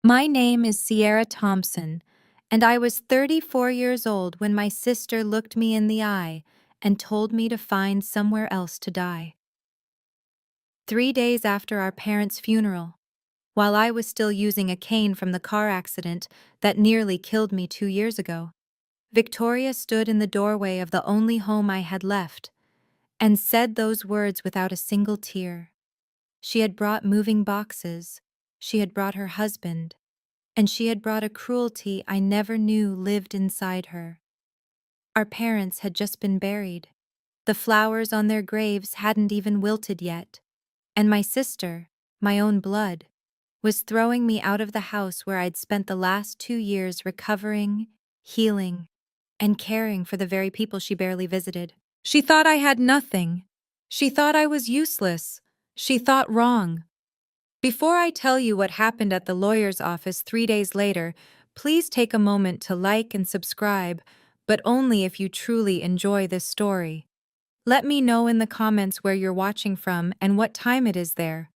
My name is Sierra Thompson, and I was 34 years old when my sister looked me in the eye and told me to find somewhere else to die. 3 days after our parents' funeral, while I was still using a cane from the car accident that nearly killed me 2 years ago, Victoria stood in the doorway of the only home I had left and said those words without a single tear. She had brought moving boxes, she had brought her husband, and she had brought a cruelty I never knew lived inside her. Our parents had just been buried. The flowers on their graves hadn't even wilted yet, and my sister, my own blood, was throwing me out of the house where I'd spent the last 2 years recovering, healing, and caring for the very people she barely visited. She thought I had nothing. She thought I was useless. She thought wrong. Before I tell you what happened at the lawyer's office 3 days later, please take a moment to like and subscribe, but only if you truly enjoy this story. Let me know in the comments where you're watching from and what time it is there.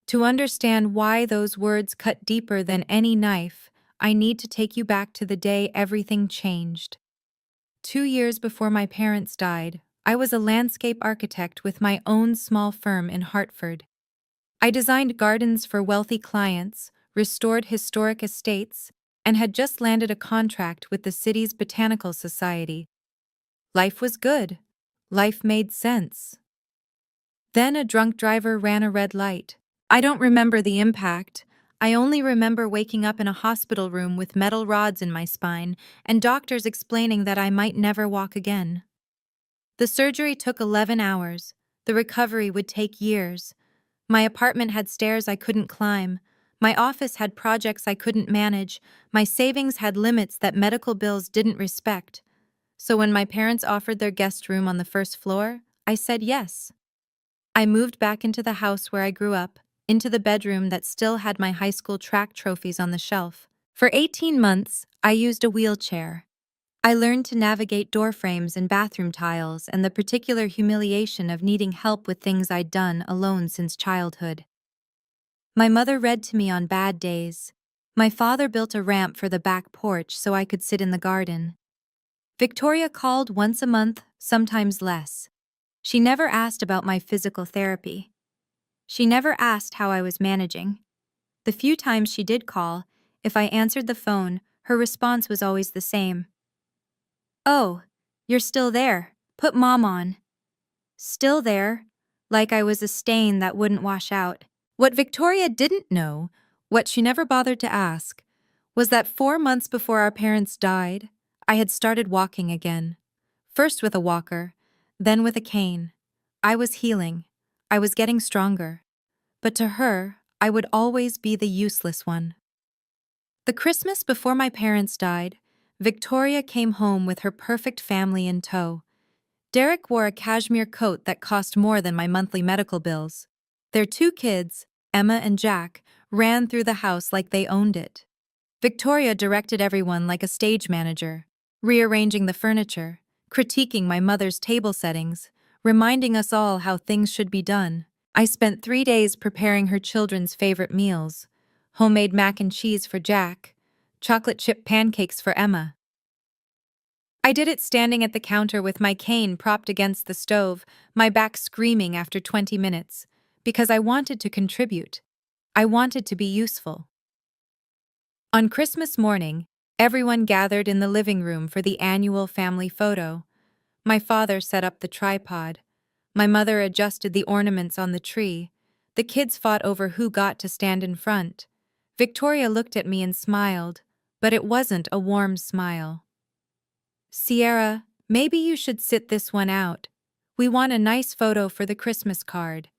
To understand why those words cut deeper than any knife, I need to take you back to the day everything changed. 2 years before my parents died, I was a landscape architect with my own small firm in Hartford. I designed gardens for wealthy clients, restored historic estates, and had just landed a contract with the city's botanical society. Life was good. Life made sense. Then a drunk driver ran a red light. I don't remember the impact. I only remember waking up in a hospital room with metal rods in my spine and doctors explaining that I might never walk again. The surgery took 11 hours. The recovery would take years. My apartment had stairs I couldn't climb. My office had projects I couldn't manage. My savings had limits that medical bills didn't respect. So when my parents offered their guest room on the first floor, I said yes. I moved back into the house where I grew up, into the bedroom that still had my high school track trophies on the shelf. For 18 months, I used a wheelchair. I learned to navigate door frames and bathroom tiles and the particular humiliation of needing help with things I'd done alone since childhood. My mother read to me on bad days. My father built a ramp for the back porch so I could sit in the garden. Victoria called once a month, sometimes less. She never asked about my physical therapy. She never asked how I was managing. The few times she did call, if I answered the phone, her response was always the same. "Oh, you're still there. Put Mom on." Still there, like I was a stain that wouldn't wash out. What Victoria didn't know, what she never bothered to ask, was that 4 months before our parents died, I had started walking again. First with a walker, then with a cane. I was healing. I was getting stronger. But to her, I would always be the useless one. The Christmas before my parents died, Victoria came home with her perfect family in tow. Derek wore a cashmere coat that cost more than my monthly medical bills. Their 2 kids, Emma and Jack, ran through the house like they owned it. Victoria directed everyone like a stage manager, rearranging the furniture, critiquing my mother's table settings, reminding us all how things should be done. I spent 3 days preparing her children's favorite meals: homemade mac and cheese for Jack, chocolate chip pancakes for Emma. I did it standing at the counter with my cane propped against the stove, my back screaming after 20 minutes, because I wanted to contribute. I wanted to be useful. On Christmas morning, everyone gathered in the living room for the annual family photo. My father set up the tripod. My mother adjusted the ornaments on the tree. The kids fought over who got to stand in front. Victoria looked at me and smiled, but it wasn't a warm smile. "Sierra, maybe you should sit this one out. We want a nice photo for the Christmas card."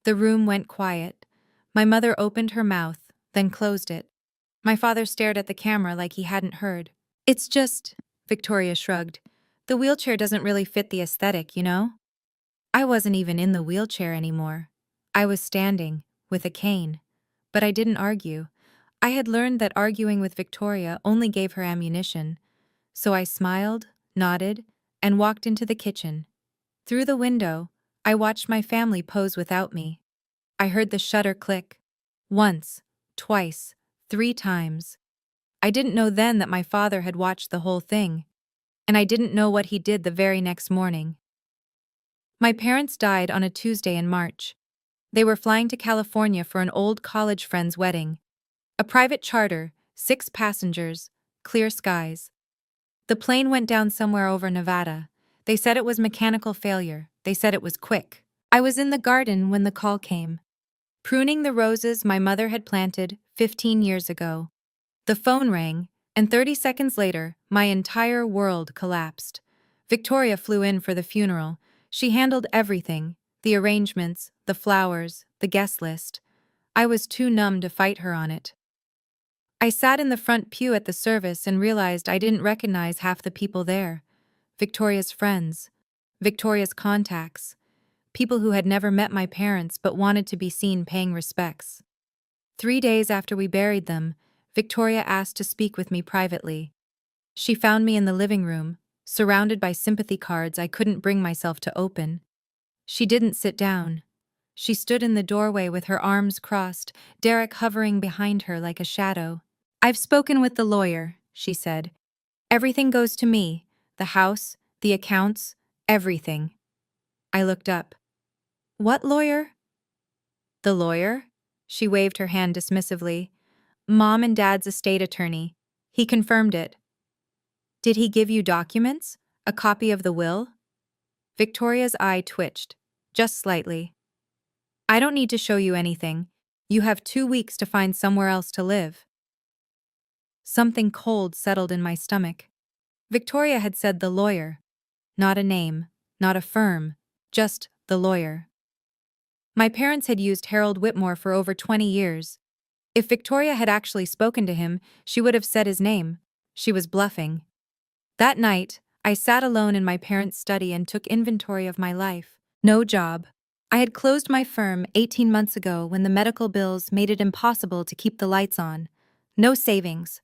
The room went quiet. My mother opened her mouth, then closed it. My father stared at the camera like he hadn't heard. "It's just," Victoria shrugged, "the wheelchair doesn't really fit the aesthetic, you know?" I wasn't even in the wheelchair anymore. I was standing, with a cane. But I didn't argue. I had learned that arguing with Victoria only gave her ammunition. So I smiled, nodded, and walked into the kitchen. Through the window, I watched my family pose without me. I heard the shutter click. Once, twice, 3 times. I didn't know then that my father had watched the whole thing, and I didn't know what he did the very next morning. My parents died on a Tuesday in March. They were flying to California for an old college friend's wedding. A private charter, 6 passengers, clear skies. The plane went down somewhere over Nevada. They said it was mechanical failure. They said it was quick. I was in the garden when the call came, pruning the roses my mother had planted 15 years ago. The phone rang, and 30 seconds later, my entire world collapsed. Victoria flew in for the funeral. She handled everything, the arrangements, the flowers, the guest list. I was too numb to fight her on it. I sat in the front pew at the service and realized I didn't recognize half the people there. Victoria's friends, Victoria's contacts, people who had never met my parents but wanted to be seen paying respects. 3 days after we buried them, Victoria asked to speak with me privately. She found me in the living room, surrounded by sympathy cards I couldn't bring myself to open. She didn't sit down. She stood in the doorway with her arms crossed, Derek hovering behind her like a shadow. "I've spoken with the lawyer," she said. "Everything goes to me, the house, the accounts, everything." I looked up. "What lawyer?" "The lawyer?" She waved her hand dismissively. "Mom and Dad's estate attorney. He confirmed it." "Did he give you documents? A copy of the will?" Victoria's eye twitched, just slightly. "I don't need to show you anything. You have 2 weeks to find somewhere else to live." Something cold settled in my stomach. Victoria had said the lawyer. Not a name, not a firm, just the lawyer. My parents had used Harold Whitmore for over 20 years. If Victoria had actually spoken to him, she would have said his name. She was bluffing. That night, I sat alone in my parents' study and took inventory of my life. No job. I had closed my firm 18 months ago when the medical bills made it impossible to keep the lights on. No savings.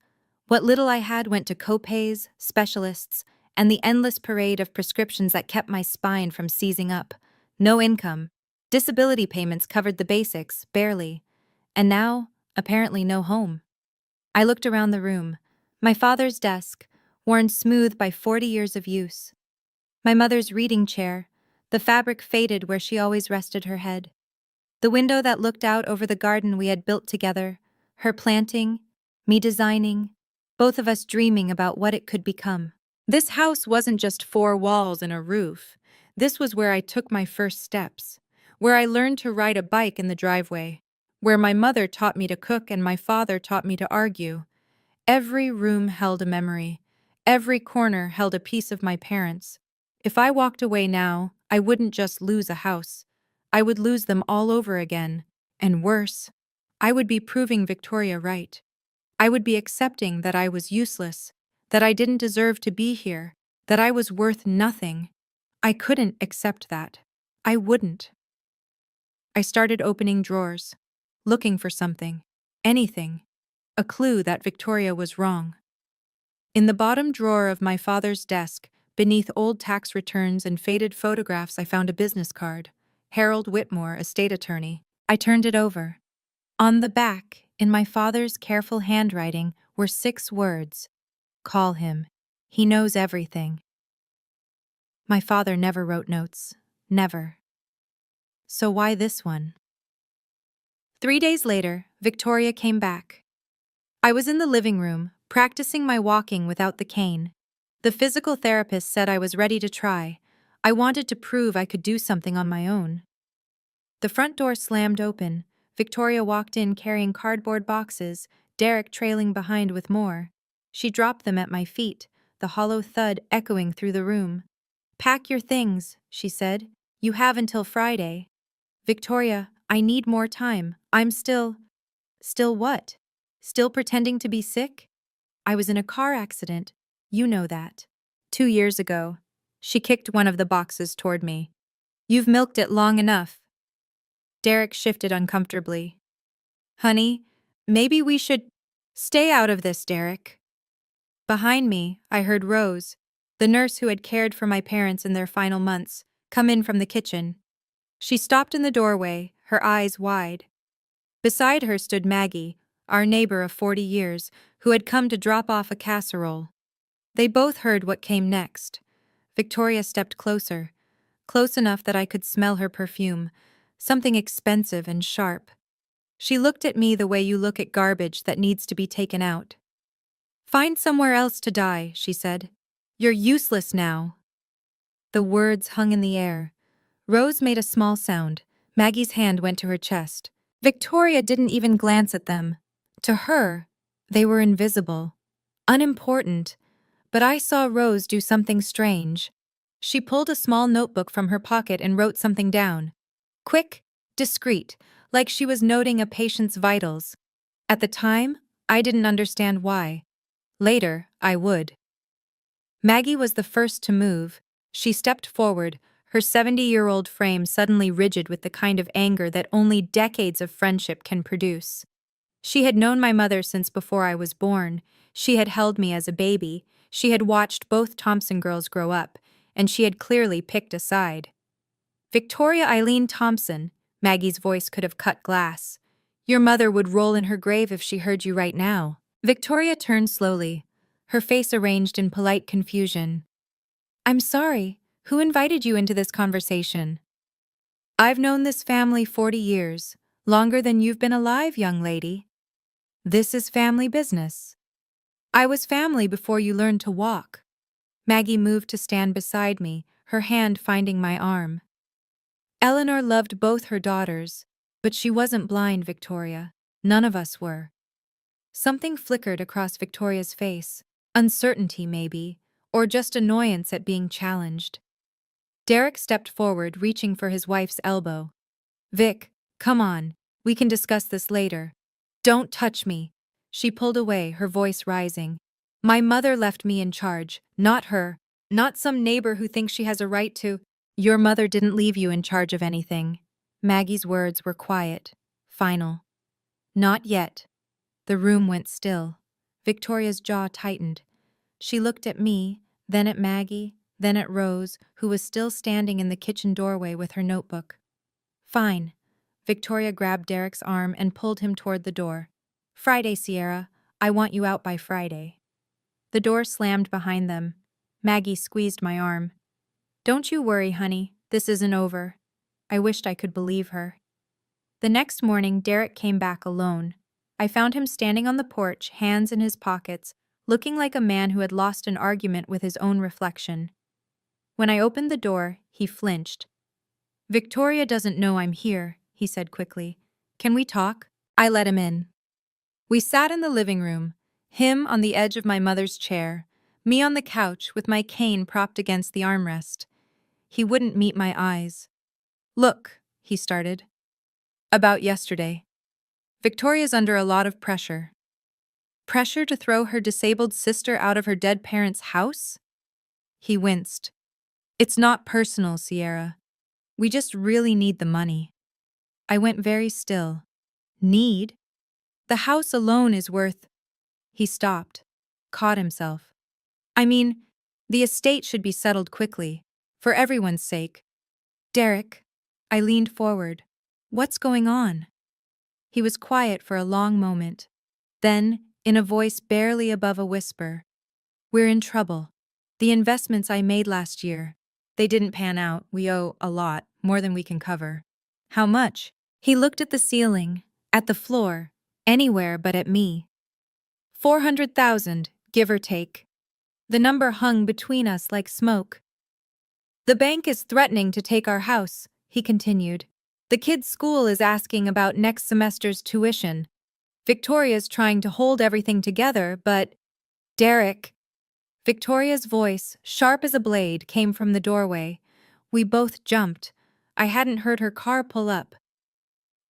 What little I had went to co-pays, specialists, and the endless parade of prescriptions that kept my spine from seizing up. No income. Disability payments covered the basics, barely. And now, apparently no home. I looked around the room. My father's desk, worn smooth by 40 years of use. My mother's reading chair, the fabric faded where she always rested her head. The window that looked out over the garden we had built together, her planting, me designing, both of us dreaming about what it could become. This house wasn't just 4 walls and a roof. This was where I took my first steps, where I learned to ride a bike in the driveway, where my mother taught me to cook and my father taught me to argue. Every room held a memory. Every corner held a piece of my parents. If I walked away now, I wouldn't just lose a house. I would lose them all over again. And worse, I would be proving Victoria right. I would be accepting that I was useless, that I didn't deserve to be here, that I was worth nothing. I couldn't accept that. I wouldn't. I started opening drawers, looking for something, anything, a clue that Victoria was wrong. In the bottom drawer of my father's desk, beneath old tax returns and faded photographs, I found a business card. Harold Whitmore, estate attorney. I turned it over. On the back, in my father's careful handwriting, were 6 words. Call him. He knows everything. My father never wrote notes. Never. So why this one? 3 days later, Victoria came back. I was in the living room, practicing my walking without the cane. The physical therapist said I was ready to try. I wanted to prove I could do something on my own. The front door slammed open. Victoria walked in carrying cardboard boxes, Derek trailing behind with more. She dropped them at my feet, the hollow thud echoing through the room. "Pack your things," she said. "You have until Friday." "Victoria, I need more time. I'm still..." "Still what? Still pretending to be sick?" "I was in a car accident. You know that. 2 years ago." She kicked one of the boxes toward me. "You've milked it long enough." Derek shifted uncomfortably. "Honey, maybe we should..." "Stay out of this, Derek." Behind me, I heard Rose, the nurse who had cared for my parents in their final months, come in from the kitchen. She stopped in the doorway, her eyes wide. Beside her stood Maggie, our neighbor of 40 years, who had come to drop off a casserole. They both heard what came next. Victoria stepped closer, close enough that I could smell her perfume, something expensive and sharp. She looked at me the way you look at garbage that needs to be taken out. "Find somewhere else to die," she said. "You're useless now." The words hung in the air. Rose made a small sound. Maggie's hand went to her chest. Victoria didn't even glance at them. To her, they were invisible, unimportant, but I saw Rose do something strange. She pulled a small notebook from her pocket and wrote something down. Quick, discreet, like she was noting a patient's vitals. At the time, I didn't understand why. Later, I would. Maggie was the first to move. She stepped forward, her 70-year-old frame suddenly rigid with the kind of anger that only decades of friendship can produce. She had known my mother since before I was born. She had held me as a baby. She had watched both Thompson girls grow up, and she had clearly picked a side. "Victoria Eileen Thompson," Maggie's voice could have cut glass. "Your mother would roll in her grave if she heard you right now." Victoria turned slowly, her face arranged in polite confusion. "I'm sorry. Who invited you into this conversation?" "I've known this family 40 years, longer than you've been alive, young lady. This is family business. I was family before you learned to walk." Maggie moved to stand beside me, her hand finding my arm. "Eleanor loved both her daughters, but she wasn't blind, Victoria. None of us were." Something flickered across Victoria's face. Uncertainty, maybe, or just annoyance at being challenged. Derek stepped forward, reaching for his wife's elbow. "Vic, come on. We can discuss this later." "Don't touch me." She pulled away, her voice rising. "My mother left me in charge, not her. Not some neighbor who thinks she has a right to—" "Your mother didn't leave you in charge of anything." Maggie's words were quiet, final. "Not yet." The room went still. Victoria's jaw tightened. She looked at me, then at Maggie, then at Rose, who was still standing in the kitchen doorway with her notebook. "Fine." Victoria grabbed Derek's arm and pulled him toward the door. "Friday, Sierra. I want you out by Friday." The door slammed behind them. Maggie squeezed my arm. "Don't you worry, honey. This isn't over." I wished I could believe her. The next morning, Derek came back alone. I found him standing on the porch, hands in his pockets, looking like a man who had lost an argument with his own reflection. When I opened the door, he flinched. "Victoria doesn't know I'm here," he said quickly. "Can we talk?" I let him in. We sat in the living room, him on the edge of my mother's chair, me on the couch with my cane propped against the armrest. He wouldn't meet my eyes. "Look," he started. "About yesterday. Victoria's under a lot of pressure." "Pressure to throw her disabled sister out of her dead parents' house?" He winced. "It's not personal, Sierra. We just really need the money." I went very still. "Need? The house alone is worth—" He stopped, caught himself. "I mean, the estate should be settled quickly, for everyone's sake." "Derek." I leaned forward. "What's going on?" He was quiet for a long moment. Then, in a voice barely above a whisper, "We're in trouble. The investments I made last year, they didn't pan out. We owe a lot, more than we can cover." "How much?" He looked at the ceiling, at the floor, anywhere but at me. 400,000, give or take." The number hung between us like smoke. "The bank is threatening to take our house," he continued. "The kids' school is asking about next semester's tuition. Victoria's trying to hold everything together, but—" "Derek." Victoria's voice, sharp as a blade, came from the doorway. We both jumped. I hadn't heard her car pull up.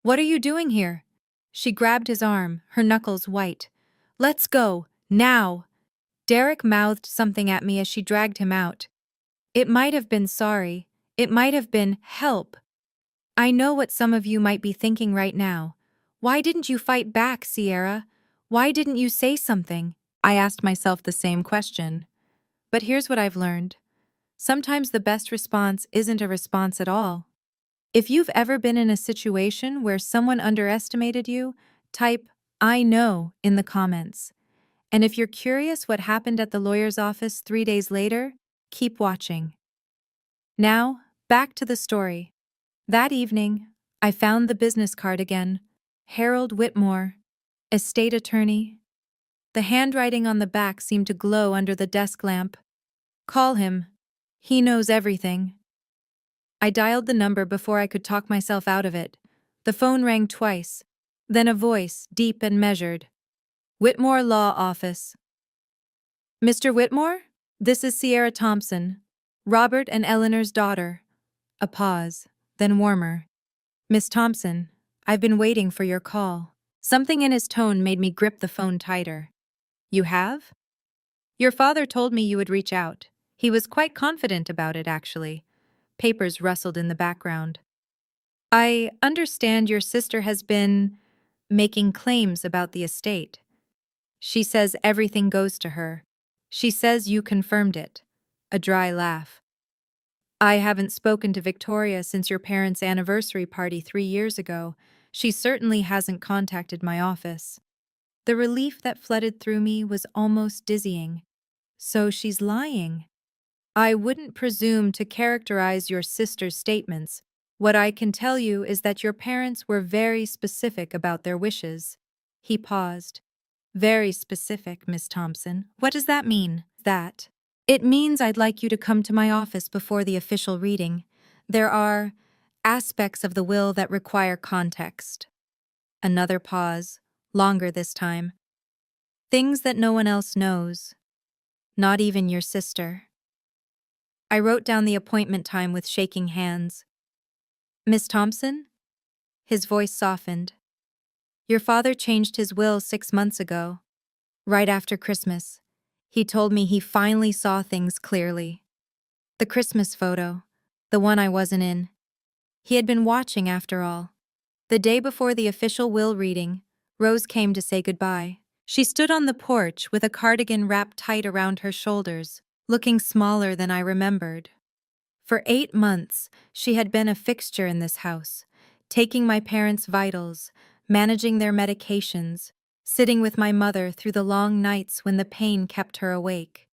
"What are you doing here?" She grabbed his arm, her knuckles white. "Let's go, now." Derek mouthed something at me as she dragged him out. It might have been sorry. It might have been help. I know what some of you might be thinking right now. Why didn't you fight back, Sierra? Why didn't you say something? I asked myself the same question. But here's what I've learned. Sometimes the best response isn't a response at all. If you've ever been in a situation where someone underestimated you, type I know in the comments. And if you're curious what happened at the lawyer's office 3 days later, keep watching. Now, back to the story. That evening, I found the business card again. Harold Whitmore, estate attorney. The handwriting on the back seemed to glow under the desk lamp. Call him. He knows everything. I dialed the number before I could talk myself out of it. The phone rang twice. Then a voice, deep and measured. Whitmore Law Office. Mr. Whitmore? This is Sierra Thompson, Robert and Eleanor's daughter. A pause, then warmer. Miss Thompson, I've been waiting for your call. Something in his tone made me grip the phone tighter. You have? Your father told me you would reach out. He was quite confident about it, actually. Papers rustled in the background. I understand your sister has been making claims about the estate. She says everything goes to her. She says you confirmed it. A dry laugh. I haven't spoken to Victoria since your parents' anniversary party 3 years ago. She certainly hasn't contacted my office. The relief that flooded through me was almost dizzying. So she's lying. I wouldn't presume to characterize your sister's statements. What I can tell you is that your parents were very specific about their wishes. He paused. Very specific, Miss Thompson. What does that mean? That. It means I'd like you to come to my office before the official reading. There are aspects of the will that require context. Another pause, longer this time. Things that no one else knows. Not even your sister. I wrote down the appointment time with shaking hands. Miss Thompson? His voice softened. Your father changed his will 6 months ago. Right after Christmas. He told me he finally saw things clearly. The Christmas photo. The one I wasn't in. He had been watching after all. The day before the official will reading, Rose came to say goodbye. She stood on the porch with a cardigan wrapped tight around her shoulders, looking smaller than I remembered. For 8 months, she had been a fixture in this house, taking my parents' vitals, managing their medications, sitting with my mother through the long nights when the pain kept her awake.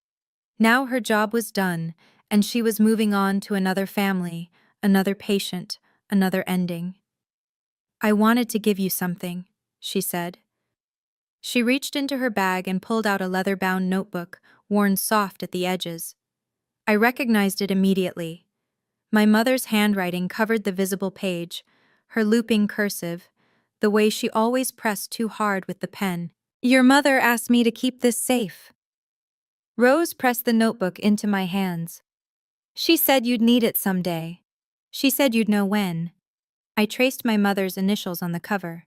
Now her job was done, and she was moving on to another family, another patient, another ending. I wanted to give you something, she said. She reached into her bag and pulled out a leather-bound notebook, worn soft at the edges. I recognized it immediately. My mother's handwriting covered the visible page, her looping cursive, the way she always pressed too hard with the pen. Your mother asked me to keep this safe. Rose pressed the notebook into my hands. She said you'd need it someday. She said you'd know when. I traced my mother's initials on the cover.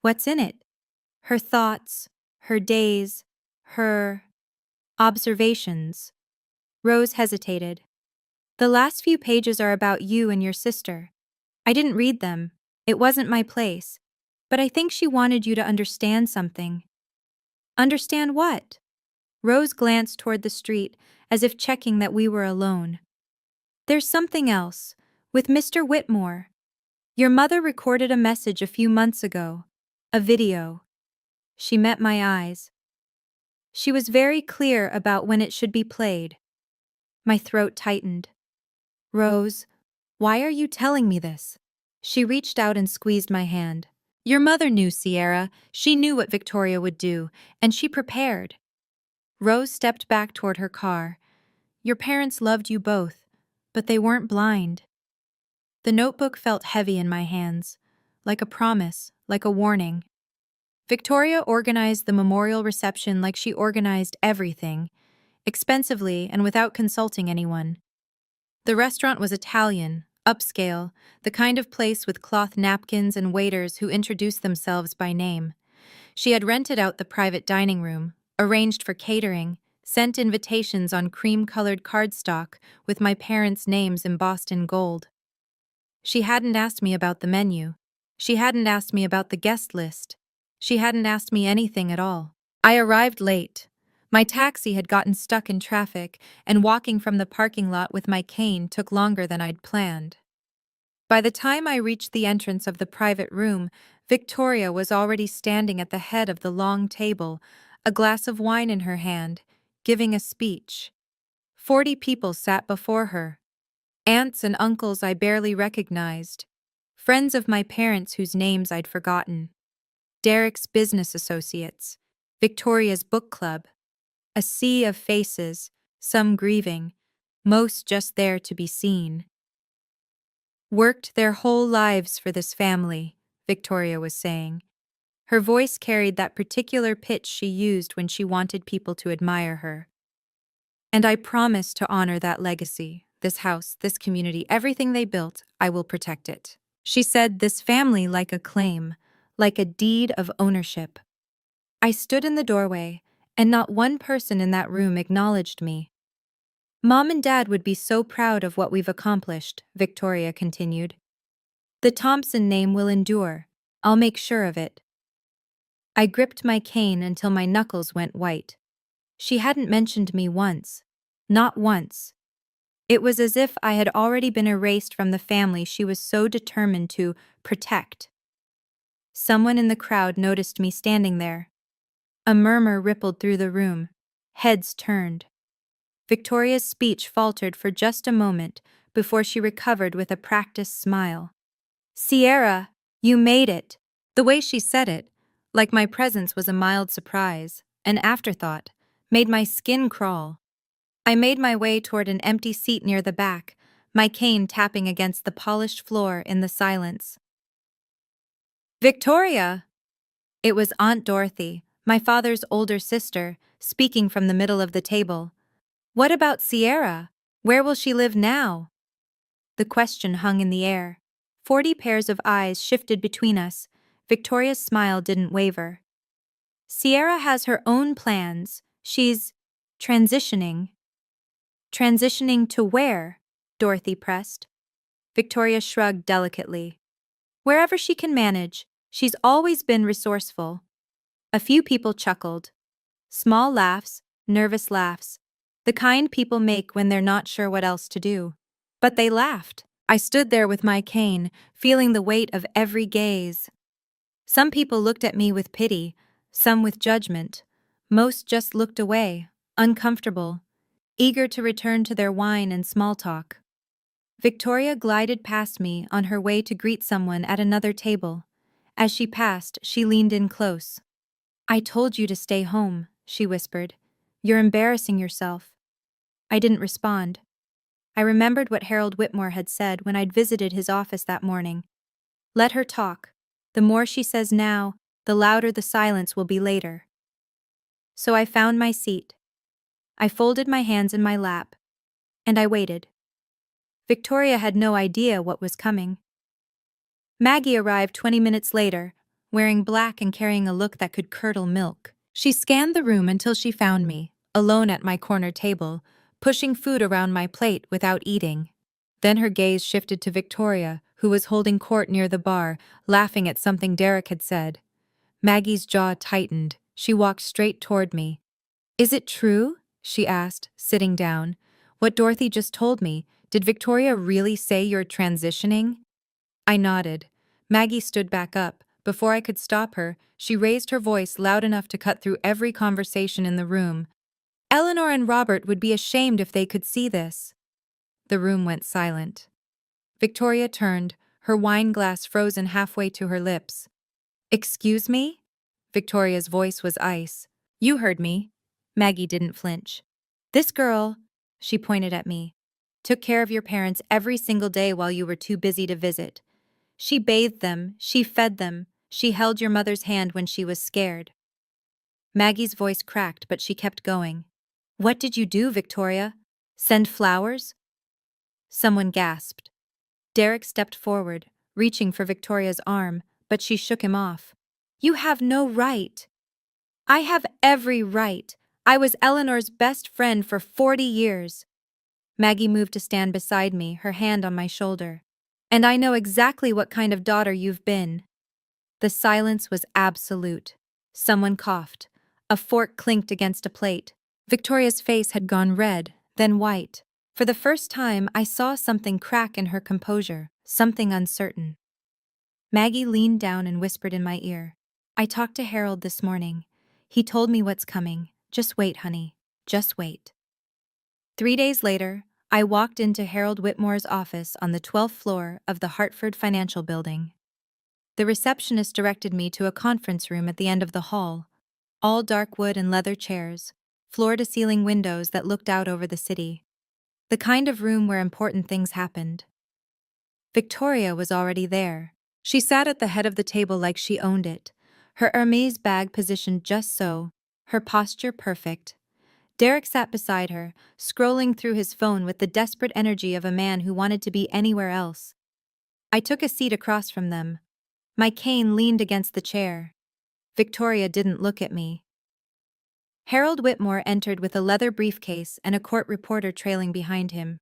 What's in it? Her thoughts, her days, her observations. Rose hesitated. The last few pages are about you and your sister. I didn't read them. It wasn't my place. But I think she wanted you to understand something. Understand what? Rose glanced toward the street, as if checking that we were alone. There's something else. With Mr. Whitmore. Your mother recorded a message a few months ago. A video. She met my eyes. She was very clear about when it should be played. My throat tightened. Rose, why are you telling me this? She reached out and squeezed my hand. Your mother knew, Sierra. She knew what Victoria would do, and she prepared. Rose stepped back toward her car. Your parents loved you both, but they weren't blind. The notebook felt heavy in my hands, like a promise, like a warning. Victoria organized the memorial reception like she organized everything, expensively and without consulting anyone. The restaurant was Italian, upscale, the kind of place with cloth napkins and waiters who introduced themselves by name. She had rented out the private dining room, arranged for catering, sent invitations on cream-colored cardstock with my parents' names embossed in gold. She hadn't asked me about the menu. She hadn't asked me about the guest list. She hadn't asked me anything at all. I arrived late. My taxi had gotten stuck in traffic, and walking from the parking lot with my cane took longer than I'd planned. By the time I reached the entrance of the private room, Victoria was already standing at the head of the long table, a glass of wine in her hand, giving a speech. 40 people sat before her. Aunts and uncles I barely recognized. Friends of my parents whose names I'd forgotten. Derek's business associates. Victoria's book club. A sea of faces, some grieving, most just there to be seen. Worked their whole lives for this family, Victoria was saying. Her voice carried that particular pitch she used when she wanted people to admire her. And I promise to honor that legacy, this house, this community, everything they built, I will protect it. She said this family like a claim, like a deed of ownership. I stood in the doorway, and not one person in that room acknowledged me. Mom and Dad would be so proud of what we've accomplished, Victoria continued. The Thompson name will endure. I'll make sure of it. I gripped my cane until my knuckles went white. She hadn't mentioned me once. Not once. It was as if I had already been erased from the family she was so determined to protect. Someone in the crowd noticed me standing there. A murmur rippled through the room. Heads turned. Victoria's speech faltered for just a moment before she recovered with a practiced smile. Sierra, you made it. The way she said it, like my presence was a mild surprise, an afterthought, made my skin crawl. I made my way toward an empty seat near the back, my cane tapping against the polished floor in the silence. Victoria! It was Aunt Dorothy, my father's older sister, speaking from the middle of the table. What about Sierra? Where will she live now? The question hung in the air. 40 pairs of eyes shifted between us. Victoria's smile didn't waver. Sierra has her own plans. She's transitioning. Transitioning to where? Dorothy pressed. Victoria shrugged delicately. Wherever she can manage. She's always been resourceful. A few people chuckled. Small laughs, nervous laughs. The kind people make when they're not sure what else to do. But they laughed. I stood there with my cane, feeling the weight of every gaze. Some people looked at me with pity, some with judgment. Most just looked away, uncomfortable, eager to return to their wine and small talk. Victoria glided past me on her way to greet someone at another table. As she passed, she leaned in close. I told you to stay home, she whispered. You're embarrassing yourself. I didn't respond. I remembered what Harold Whitmore had said when I'd visited his office that morning. Let her talk. The more she says now, the louder the silence will be later. So I found my seat. I folded my hands in my lap, and I waited. Victoria had no idea what was coming. Maggie arrived 20 minutes later, wearing black and carrying a look that could curdle milk. She scanned the room until she found me, alone at my corner table, pushing food around my plate without eating. Then her gaze shifted to Victoria, who was holding court near the bar, laughing at something Derek had said. Maggie's jaw tightened. She walked straight toward me. Is it true? She asked, sitting down. What Dorothy just told me, did Victoria really say you're transitioning? I nodded. Maggie stood back up. Before I could stop her, she raised her voice loud enough to cut through every conversation in the room. Eleanor and Robert would be ashamed if they could see this. The room went silent. Victoria turned, her wine glass frozen halfway to her lips. Excuse me? Victoria's voice was ice. You heard me. Maggie didn't flinch. This girl, she pointed at me, took care of your parents every single day while you were too busy to visit. She bathed them, she fed them, she held your mother's hand when she was scared. Maggie's voice cracked, but she kept going. What did you do, Victoria? Send flowers? Someone gasped. Derek stepped forward, reaching for Victoria's arm, but she shook him off. You have no right. I have every right. I was Eleanor's best friend for 40 years. Maggie moved to stand beside me, her hand on my shoulder. And I know exactly what kind of daughter you've been. The silence was absolute. Someone coughed. A fork clinked against a plate. Victoria's face had gone red, then white. For the first time, I saw something crack in her composure, something uncertain. Maggie leaned down and whispered in my ear. I talked to Harold this morning. He told me what's coming. Just wait, honey. Just wait. 3 days later, I walked into Harold Whitmore's office on the 12th floor of the Hartford Financial Building. The receptionist directed me to a conference room at the end of the hall, all dark wood and leather chairs, floor-to-ceiling windows that looked out over the city. The kind of room where important things happened. Victoria was already there. She sat at the head of the table like she owned it, her Hermes bag positioned just so, her posture perfect. Derek sat beside her, scrolling through his phone with the desperate energy of a man who wanted to be anywhere else. I took a seat across from them. My cane leaned against the chair. Victoria didn't look at me. Harold Whitmore entered with a leather briefcase and a court reporter trailing behind him.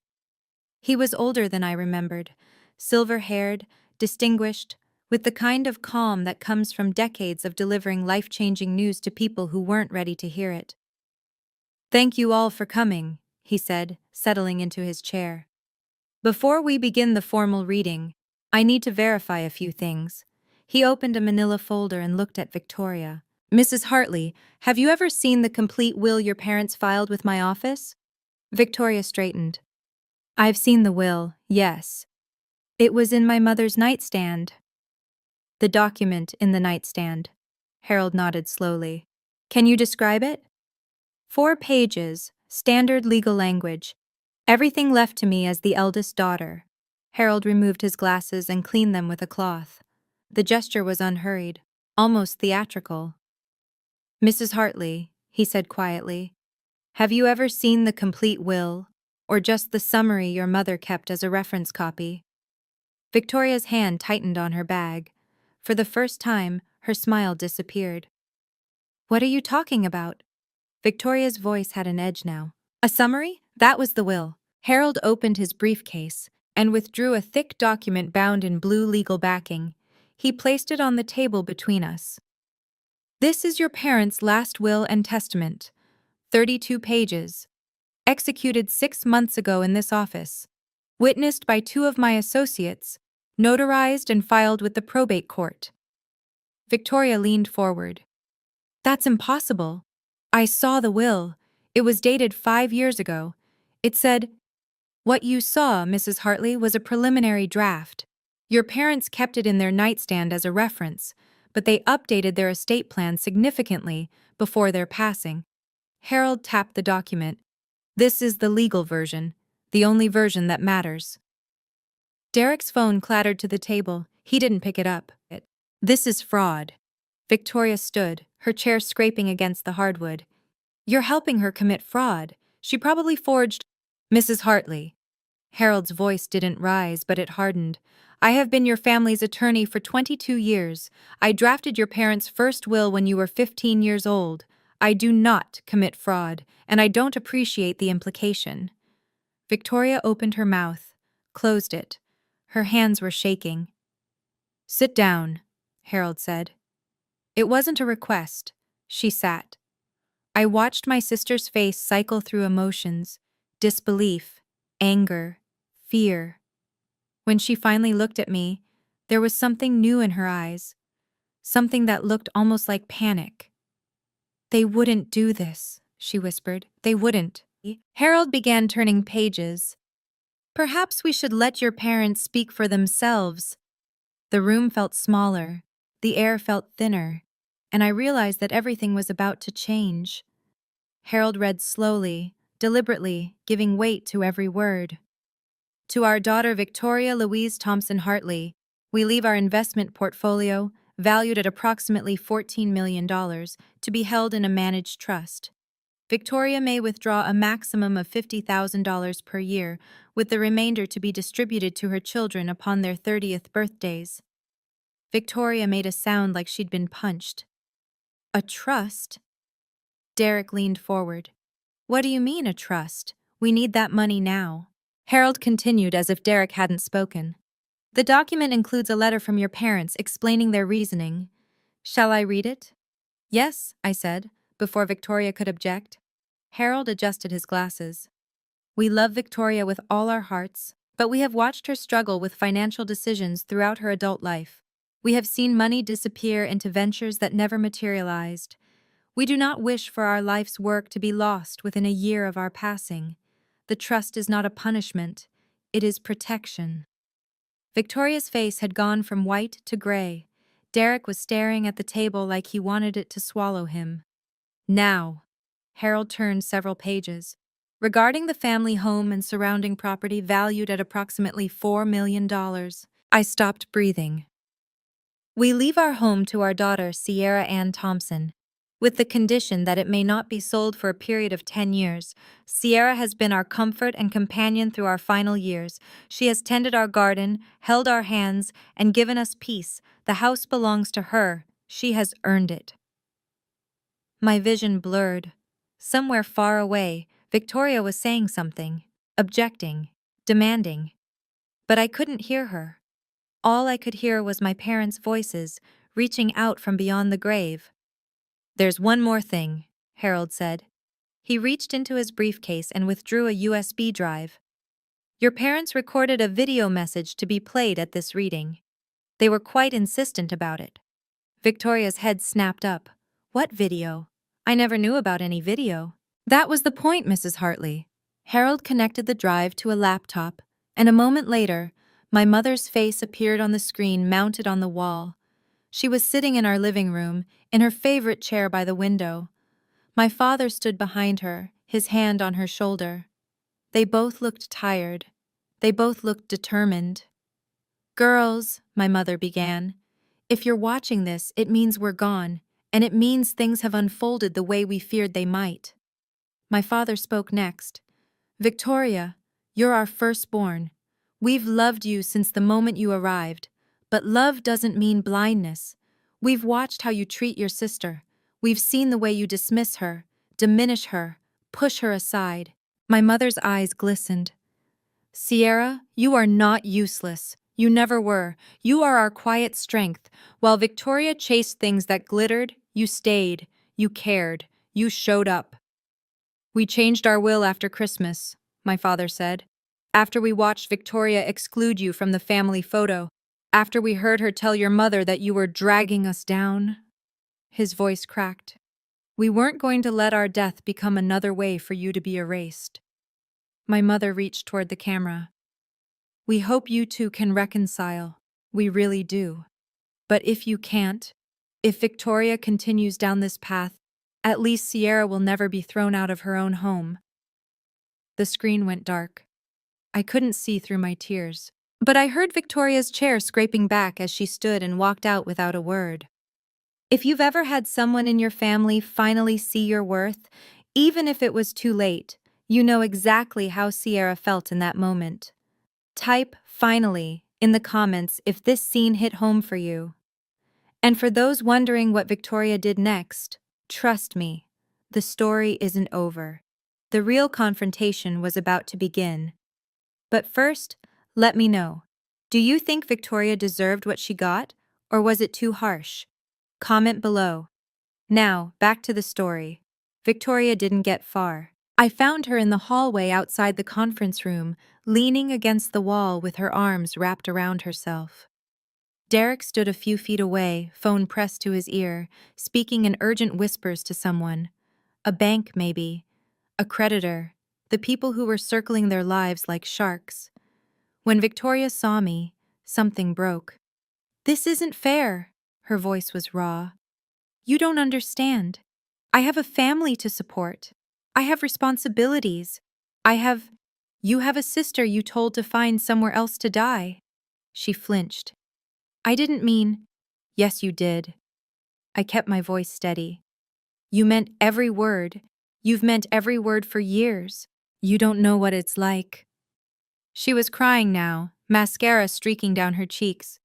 He was older than I remembered, silver-haired, distinguished, with the kind of calm that comes from decades of delivering life-changing news to people who weren't ready to hear it. "Thank you all for coming," he said, settling into his chair. "Before we begin the formal reading, I need to verify a few things." He opened a manila folder and looked at Victoria. "Mrs. Hartley, have you ever seen the complete will your parents filed with my office?" Victoria straightened. "I've seen the will, yes. It was in my mother's nightstand." "The document in the nightstand." Harold nodded slowly. "Can you describe it?" 4 pages, standard legal language. Everything left to me as the eldest daughter. Harold removed his glasses and cleaned them with a cloth. The gesture was unhurried, almost theatrical. "Mrs. Hartley," he said quietly, "have you ever seen the complete will, or just the summary your mother kept as a reference copy?" Victoria's hand tightened on her bag. For the first time, her smile disappeared. "What are you talking about?" Victoria's voice had an edge now. "A summary? That was the will." Harold opened his briefcase and withdrew a thick document bound in blue legal backing. He placed it on the table between us. "This is your parents' last will and testament. 32 pages. Executed 6 months ago in this office. Witnessed by 2 of my associates. Notarized and filed with the probate court." Victoria leaned forward. "That's impossible. I saw the will. It was dated 5 years ago. It said, 'What you saw, Mrs. Hartley, was a preliminary draft. Your parents kept it in their nightstand as a reference, but they updated their estate plan significantly before their passing.'" Harold tapped the document. "This is the legal version, the only version that matters." Derek's phone clattered to the table. He didn't pick it up. "This is fraud." Victoria stood, her chair scraping against the hardwood. "You're helping her commit fraud. She probably forged—" "Mrs. Hartley." Harold's voice didn't rise, but it hardened. "I have been your family's attorney for 22 years. I drafted your parents' first will when you were 15 years old. I do not commit fraud, and I don't appreciate the implication." Victoria opened her mouth, closed it. Her hands were shaking. "Sit down," Harold said. It wasn't a request. She sat. I watched my sister's face cycle through emotions, disbelief, anger, fear. When she finally looked at me, there was something new in her eyes, something that looked almost like panic. "They wouldn't do this," she whispered. "They wouldn't." Harold began turning pages. "Perhaps we should let your parents speak for themselves." The room felt smaller, the air felt thinner, and I realized that everything was about to change. Harold read slowly, deliberately, giving weight to every word. "To our daughter Victoria Louise Thompson Hartley, we leave our investment portfolio, valued at approximately $14 million, to be held in a managed trust. Victoria may withdraw a maximum of $50,000 per year, with the remainder to be distributed to her children upon their 30th birthdays." Victoria made a sound like she'd been punched. "A trust?" Derek leaned forward. "What do you mean, a trust? We need that money now." Harold continued as if Derek hadn't spoken. "The document includes a letter from your parents explaining their reasoning. Shall I read it?" "Yes," I said, before Victoria could object. Harold adjusted his glasses. "We love Victoria with all our hearts, but we have watched her struggle with financial decisions throughout her adult life. We have seen money disappear into ventures that never materialized. We do not wish for our life's work to be lost within a year of our passing. The trust is not a punishment, it is protection. Victoria's face had gone from white to gray. Derek was staring at the table like he wanted it to swallow him. Now, Harold turned several pages. Regarding the family home and surrounding property valued at approximately $4 million, I stopped breathing. We leave our home to our daughter, Sierra Ann Thompson, with the condition that it may not be sold for a period of 10 years. Sierra has been our comfort and companion through our final years. She has tended our garden, held our hands, and given us peace. The house belongs to her. She has earned it. My vision blurred. Somewhere far away, Victoria was saying something, objecting, demanding. But I couldn't hear her. All I could hear was my parents' voices, reaching out from beyond the grave. "There's one more thing," Harold said. He reached into his briefcase and withdrew a USB drive. "Your parents recorded a video message to be played at this reading. They were quite insistent about it." Victoria's head snapped up. "What video? I never knew about any video." "That was the point, Mrs. Hartley." Harold connected the drive to a laptop, and a moment later, my mother's face appeared on the screen mounted on the wall. She was sitting in our living room, in her favorite chair by the window. My father stood behind her, his hand on her shoulder. They both looked tired. They both looked determined. "Girls," my mother began, "if you're watching this, it means we're gone, and it means things have unfolded the way we feared they might." My father spoke next. "Victoria, you're our firstborn. We've loved you since the moment you arrived, but love doesn't mean blindness. We've watched how you treat your sister. We've seen the way you dismiss her, diminish her, push her aside." My mother's eyes glistened. "Sierra, you are not useless. You never were. You are our quiet strength. While Victoria chased things that glittered, you stayed, you cared, you showed up." "We changed our will after Christmas," my father said. "After we watched Victoria exclude you from the family photo. After we heard her tell your mother that you were dragging us down." His voice cracked. "We weren't going to let our death become another way for you to be erased." My mother reached toward the camera. "We hope you two can reconcile. We really do. But if you can't, if Victoria continues down this path, at least Sierra will never be thrown out of her own home." The screen went dark. I couldn't see through my tears. But I heard Victoria's chair scraping back as she stood and walked out without a word. If you've ever had someone in your family finally see your worth, even if it was too late, you know exactly how Sierra felt in that moment. Type "finally" in the comments if this scene hit home for you. And for those wondering what Victoria did next, trust me, the story isn't over. The real confrontation was about to begin. But first, let me know. Do you think Victoria deserved what she got, or was it too harsh? Comment below. Now, back to the story. Victoria didn't get far. I found her in the hallway outside the conference room, leaning against the wall with her arms wrapped around herself. Derek stood a few feet away, phone pressed to his ear, speaking in urgent whispers to someone. A bank, maybe. A creditor. The people who were circling their lives like sharks. When Victoria saw me, something broke. "This isn't fair." Her voice was raw. "You don't understand. I have a family to support. I have responsibilities. You have a sister you told to find somewhere else to die." She flinched. "I didn't mean—" "Yes, you did." I kept my voice steady. "You meant every word. You've meant every word for years. You don't know what it's like." She was crying now, mascara streaking down her cheeks.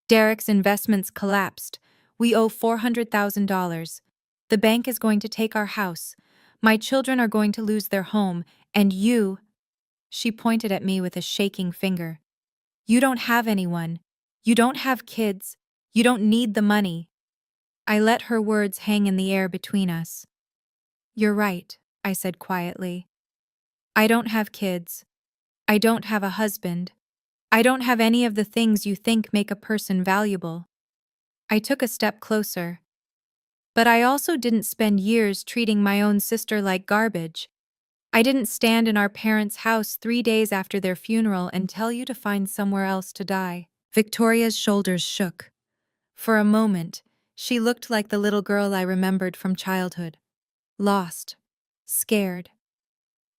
"Derek's investments collapsed. We owe $400,000. The bank is going to take our house. My children are going to lose their home, and you—" She pointed at me with a shaking finger. "You don't have anyone. You don't have kids. You don't need the money." I let her words hang in the air between us. "You're right," I said quietly. "I don't have kids. I don't have a husband. I don't have any of the things you think make a person valuable." I took a step closer. But I also didn't spend years treating my own sister like garbage. I didn't stand in our parents' house 3 days after their funeral and tell you to find somewhere else to die. Victoria's shoulders shook. For a moment, she looked like the little girl I remembered from childhood. Lost. Scared.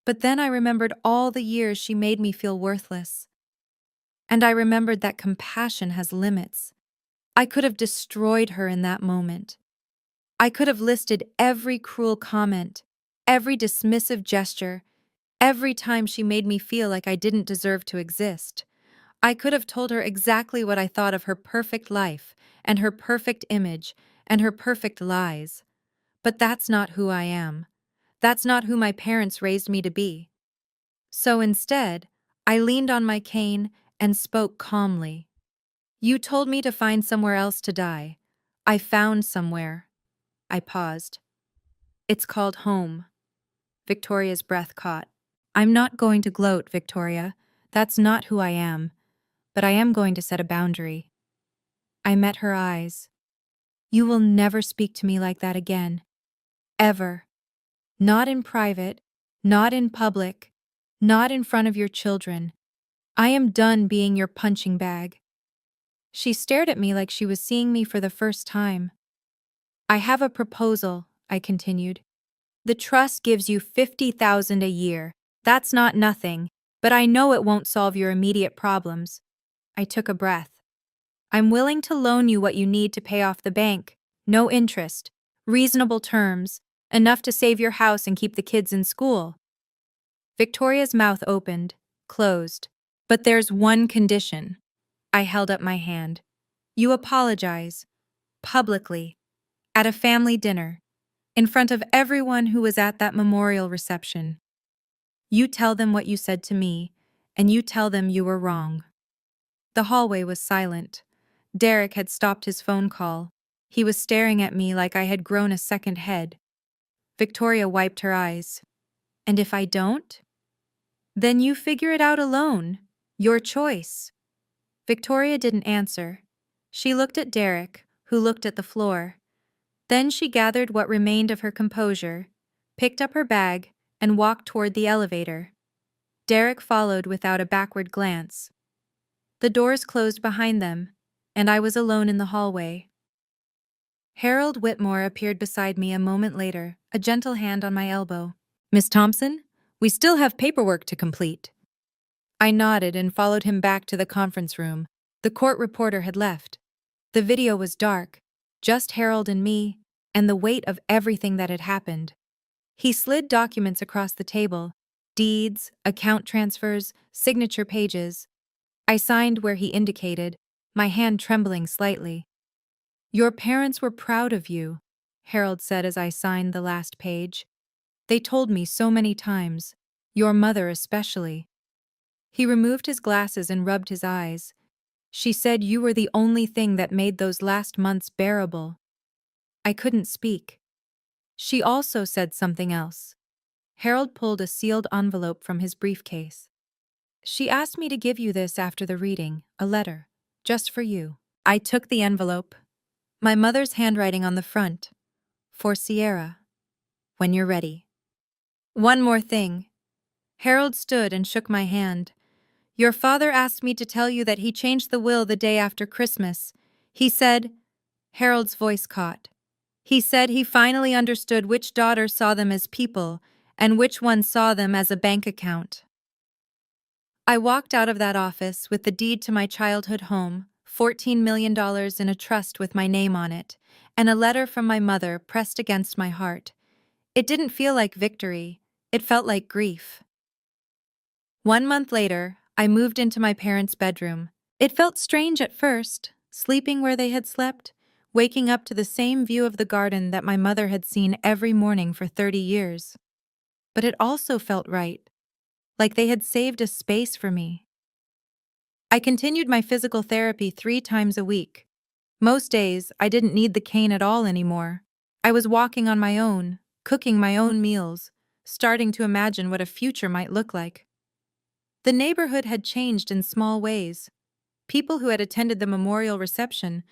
But then I remembered all the years she made me feel worthless. And I remembered that compassion has limits. I could have destroyed her in that moment. I could have listed every cruel comment, every dismissive gesture, every time she made me feel like I didn't deserve to exist. I could have told her exactly what I thought of her perfect life, and her perfect image, and her perfect lies. But that's not who I am. That's not who my parents raised me to be. So instead, I leaned on my cane and spoke calmly. You told me to find somewhere else to die. I found somewhere. I paused. It's called home. Victoria's breath caught. I'm not going to gloat, Victoria. That's not who I am. But I am going to set a boundary. I met her eyes. You will never speak to me like that again. Ever. Not in private, not in public, not in front of your children. I am done being your punching bag. She stared at me like she was seeing me for the first time. I have a proposal, I continued. The trust gives you $50,000 a year. That's not nothing, but I know it won't solve your immediate problems. I took a breath. I'm willing to loan you what you need to pay off the bank. No interest. Reasonable terms. Enough to save your house and keep the kids in school. Victoria's mouth opened, closed. But there's one condition. I held up my hand. You apologize. Publicly. At a family dinner. In front of everyone who was at that memorial reception. You tell them what you said to me, and you tell them you were wrong. The hallway was silent. Derek had stopped his phone call. He was staring at me like I had grown a second head. Victoria wiped her eyes. And if I don't? Then you figure it out alone. Your choice. Victoria didn't answer. She looked at Derek, who looked at the floor. Then she gathered what remained of her composure, picked up her bag, and walked toward the elevator. Derek followed without a backward glance. The doors closed behind them, and I was alone in the hallway. Harold Whitmore appeared beside me a moment later, a gentle hand on my elbow. Miss Thompson, we still have paperwork to complete. I nodded and followed him back to the conference room. The court reporter had left. The video was dark, just Harold and me, and the weight of everything that had happened. He slid documents across the table, deeds, account transfers, signature pages. I signed where he indicated, my hand trembling slightly. Your parents were proud of you, Harold said as I signed the last page. They told me so many times, your mother especially. He removed his glasses and rubbed his eyes. She said you were the only thing that made those last months bearable. I couldn't speak. She also said something else. Harold pulled a sealed envelope from his briefcase. She asked me to give you this after the reading, a letter, just for you. I took the envelope. My mother's handwriting on the front. For Sierra. When you're ready. One more thing. Harold stood and shook my hand. Your father asked me to tell you that he changed the will the day after Christmas. He said, Harold's voice caught. He said he finally understood which daughter saw them as people and which one saw them as a bank account. I walked out of that office with the deed to my childhood home, $14 million in a trust with my name on it, and a letter from my mother pressed against my heart. It didn't feel like victory. It felt like grief. 1 month later, I moved into my parents' bedroom. It felt strange at first, sleeping where they had slept, waking up to the same view of the garden that my mother had seen every morning for 30 years. But it also felt right, like they had saved a space for me. I continued my physical therapy 3 times a week. Most days, I didn't need the cane at all anymore. I was walking on my own, cooking my own meals, starting to imagine what a future might look like. The neighborhood had changed in small ways. People who had attended the memorial reception,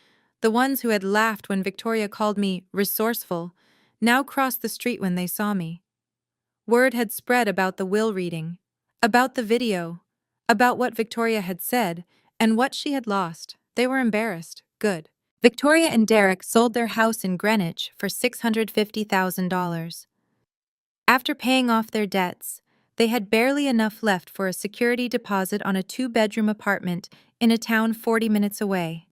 The ones who had laughed when Victoria called me resourceful now crossed the street when they saw me. Word had spread about the will reading, about the video, about what Victoria had said, and what she had lost. They were embarrassed. Good. Victoria and Derek sold their house in Greenwich for $650,000. After paying off their debts, they had barely enough left for a security deposit on a two-bedroom apartment in a town 40 minutes away.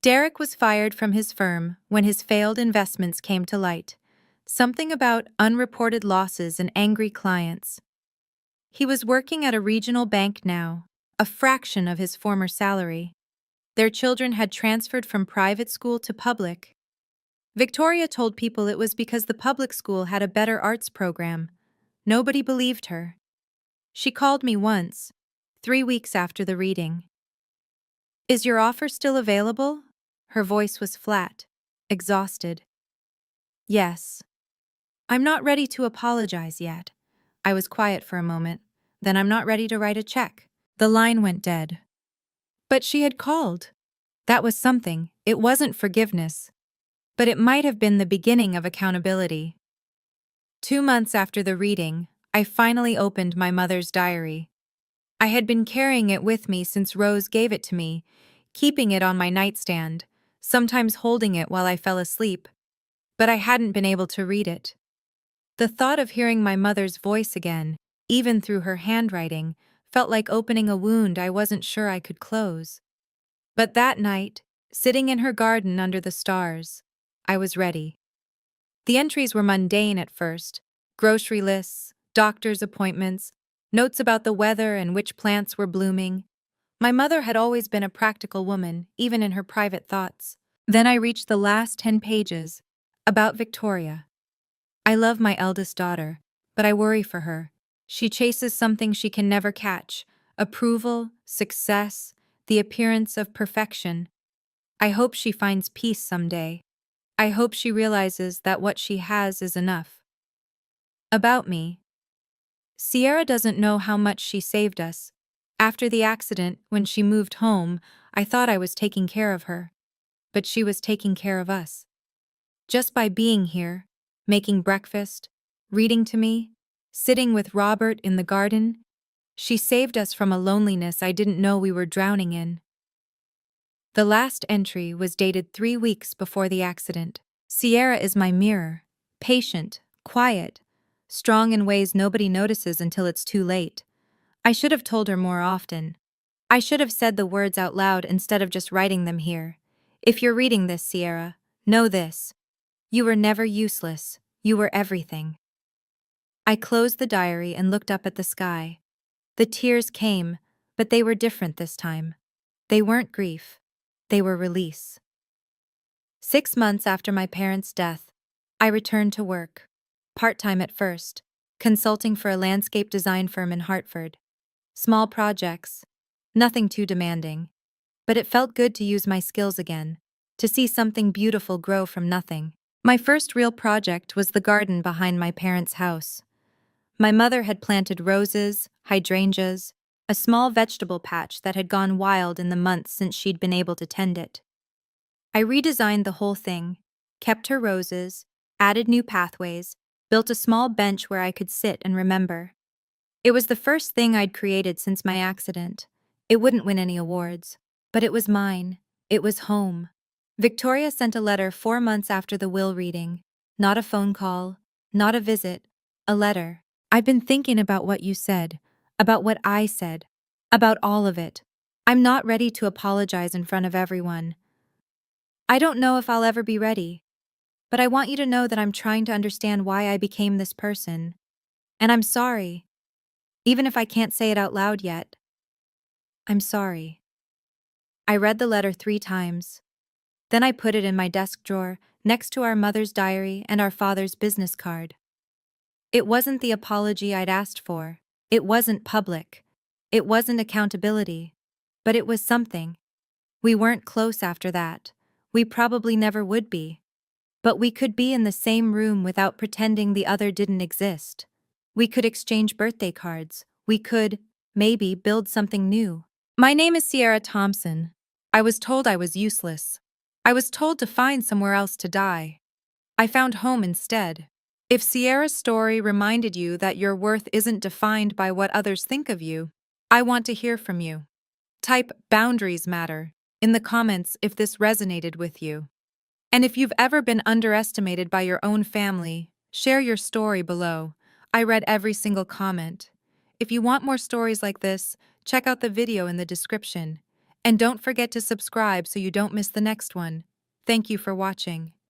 Derek was fired from his firm when his failed investments came to light. Something about unreported losses and angry clients. He was working at a regional bank now, a fraction of his former salary. Their children had transferred from private school to public. Victoria told people it was because the public school had a better arts program. Nobody believed her. She called me once, 3 weeks after the reading. "Is your offer still available?" Her voice was flat, exhausted. "Yes. I'm not ready to apologize yet." I was quiet for a moment. "Then I'm not ready to write a check." The line went dead. But she had called. That was something. It wasn't forgiveness. But it might have been the beginning of accountability. 2 months after the reading, I finally opened my mother's diary. I had been carrying it with me since Rose gave it to me, keeping it on my nightstand, sometimes holding it while I fell asleep, but I hadn't been able to read it. The thought of hearing my mother's voice again, even through her handwriting, felt like opening a wound I wasn't sure I could close. But that night, sitting in her garden under the stars, I was ready. The entries were mundane at first: grocery lists, doctor's appointments, notes about the weather and which plants were blooming. My mother had always been a practical woman, even in her private thoughts. Then I reached the last 10 pages, about Victoria. "I love my eldest daughter, but I worry for her. She chases something she can never catch: approval, success, the appearance of perfection. I hope she finds peace someday. I hope she realizes that what she has is enough." About me. Sierra doesn't know how much she saved us. After the accident, when she moved home, I thought I was taking care of her. But she was taking care of us. Just by being here, making breakfast, reading to me, sitting with Robert in the garden, she saved us from a loneliness I didn't know we were drowning in. The last entry was dated 3 weeks before the accident. "Sierra is my mirror, patient, quiet, strong in ways nobody notices until it's too late." I should have told her more often. I should have said the words out loud instead of just writing them here. If you're reading this, Sierra, know this: you were never useless. You were everything. I closed the diary and looked up at the sky. The tears came, but they were different this time. They weren't grief. They were release. 6 months after my parents' death, I returned to work. Part-time at first, consulting for a landscape design firm in Hartford. Small projects, nothing too demanding. But it felt good to use my skills again, to see something beautiful grow from nothing. My first real project was the garden behind my parents' house. My mother had planted roses, hydrangeas, a small vegetable patch that had gone wild in the months since she'd been able to tend it. I redesigned the whole thing, kept her roses, added new pathways, built a small bench where I could sit and remember. It was the first thing I'd created since my accident. It wouldn't win any awards, but it was mine. It was home. Victoria sent a letter 4 months after the will reading. Not a phone call, not a visit, a letter. "I've been thinking about what you said, about what I said, about all of it. I'm not ready to apologize in front of everyone. I don't know if I'll ever be ready, but I want you to know that I'm trying to understand why I became this person. And I'm sorry, even if I can't say it out loud yet. I'm sorry." I read the letter 3 times. Then I put it in my desk drawer, next to our mother's diary and our father's business card. It wasn't the apology I'd asked for. It wasn't public. It wasn't accountability. But it was something. We weren't close after that. We probably never would be. But we could be in the same room without pretending the other didn't exist. We could exchange birthday cards. We could, maybe, build something new. My name is Sierra Thompson. I was told I was useless. I was told to find somewhere else to die. I found home instead. If Sierra's story reminded you that your worth isn't defined by what others think of you, I want to hear from you. Type "boundaries matter" in the comments if this resonated with you. And if you've ever been underestimated by your own family, share your story below. I read every single comment. If you want more stories like this, check out the video in the description. And don't forget to subscribe so you don't miss the next one. Thank you for watching.